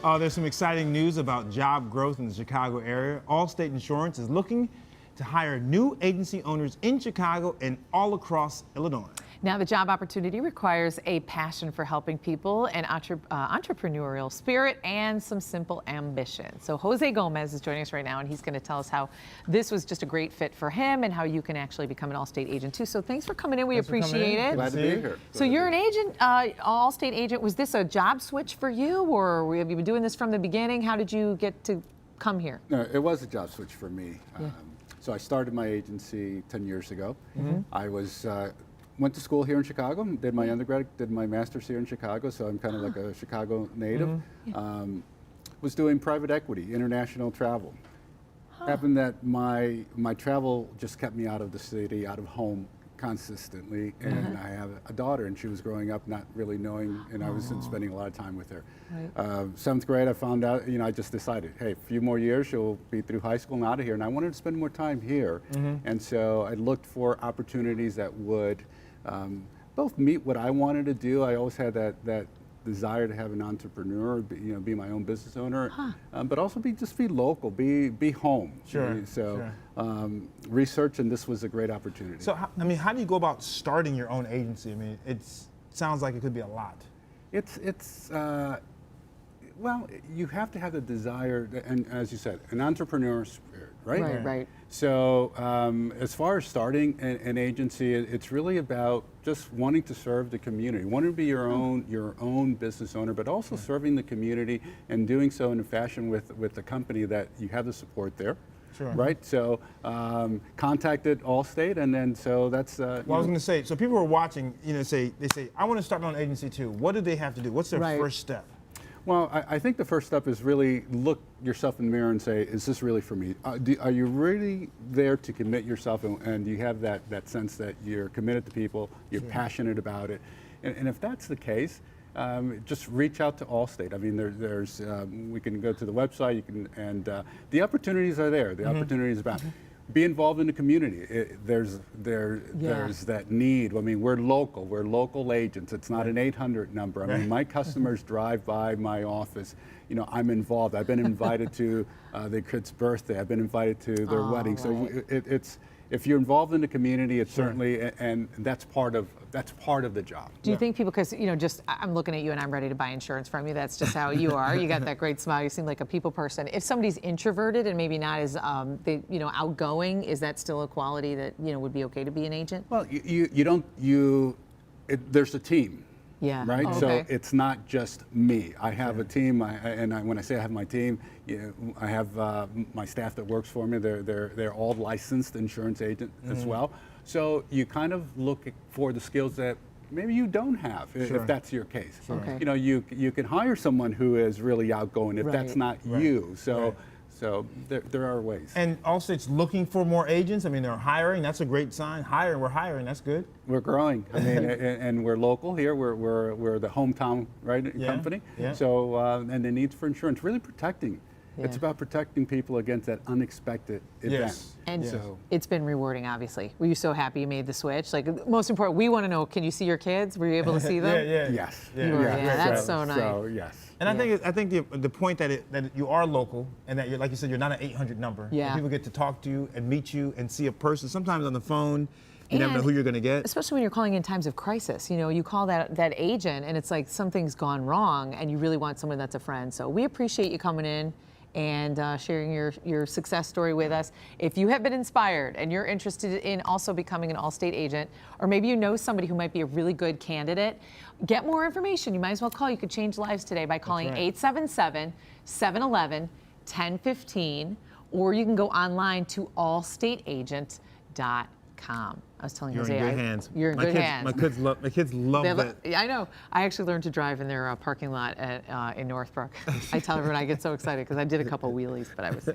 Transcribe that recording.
There's some exciting news about job growth in the Chicago area. Allstate Insurance is looking to hire new agency owners in Chicago and all across Illinois. Now, the job opportunity requires a passion for helping people, an entrepreneurial spirit, and some simple ambition. So Jose Gomez is joining us right now, and he's going to tell us how this was just a great fit for him and how you can actually become an Allstate agent, too. So thanks for coming in. We appreciate it. Glad to be here. So you're an agent, Allstate agent. Was this a job switch for you, or have you been doing this from the beginning? How did you get to come here? No, it was a job switch for me. So I started my agency 10 years ago. I went to school here in Chicago, did my undergrad, did my master's here in Chicago, so I'm kind of like a Chicago native. Was doing private equity, international travel. Happened that my travel just kept me out of the city, out of home consistently, and I have a daughter, and she was growing up not really knowing, and I wasn't spending a lot of time with her. Seventh grade, I found out, I just decided, hey, a few more years, she'll be through high school and out of here, and I wanted to spend more time here. And so I looked for opportunities that would both meet what I wanted to do. I always had that desire to have an entrepreneur, be my own business owner, but also just be local, be home. Research, and this was a great opportunity. So, how do you go about starting your own agency? I mean, it sounds like it could be a lot. Well, you have to have the desire, and as you said, an entrepreneur spirit, right? Right. So as far as starting an agency, it's really about just wanting to serve the community, wanting to be your own business owner, but also serving the community and doing so in a fashion with the company that you have the support there. Right. So contacted Allstate, and then so that's. Well, I was going to say, so people who are watching, they say, I want to start my own agency too. What do they have to do? What's their first step? Well, I think the first step is really look yourself in the mirror and say, is this really for me? Are you really there to commit yourself, and you have that sense that you're committed to people, you're passionate about it? And if that's the case, just reach out to Allstate. I mean, there's we can go to the website, and the opportunities are there. The opportunities about. Be involved in the community. There's that need. I mean, we're local agents. It's not an 800 number. I mean, my customers drive by my office. I'm involved. I've been invited to their kid's birthday. I've been invited to their wedding. So it's if you're involved in the community, it's certainly, and that's part of the job. Do you think people, because I'm looking at you and I'm ready to buy insurance from you. That's just how you are. You got that great smile. You seem like a people person. If somebody's introverted and maybe not as outgoing, is that still a quality that would be okay to be an agent? Well, there's a team. Yeah. Right. Oh, okay. So it's not just me. I have a team, when I say I have my team, I have my staff that works for me. They're all licensed insurance agents as well. So you kind of look for the skills that maybe you don't have, if that's your case. Okay. You can hire someone who is really outgoing if that's not you. So there are ways. And Allstate's looking for more agents. I mean, they're hiring. That's a great sign. We're hiring. That's good. We're growing. I mean, and we're local here. We're the hometown company. So and the needs for insurance, really protecting. It's about protecting people against that unexpected event. And it's been rewarding, obviously. Were you so happy you made the switch? Like, most important, we want to know, can you see your kids? Were you able to see them? Yes. That's so nice. So, yes. And I think the point that you are local and that you're, like you said, you're not an 800 number. Yeah. People get to talk to you and meet you and see a person. Sometimes on the phone, you never know who you're going to get. Especially when you're calling in times of crisis. You call that agent and it's like something's gone wrong and you really want someone that's a friend. So we appreciate you coming in and sharing your success story with us. If you have been inspired and you're interested in also becoming an Allstate agent, or maybe you know somebody who might be a really good candidate, get more information. You might as well call. You could change lives today by calling 877-711-1015, or you can go online to allstateagent.com. I was telling Jose, you're in good hands. You're in good hands. My kids love that. I know. I actually learned to drive in their parking lot in Northbrook. I tell everyone I get so excited because I did a couple wheelies, but I was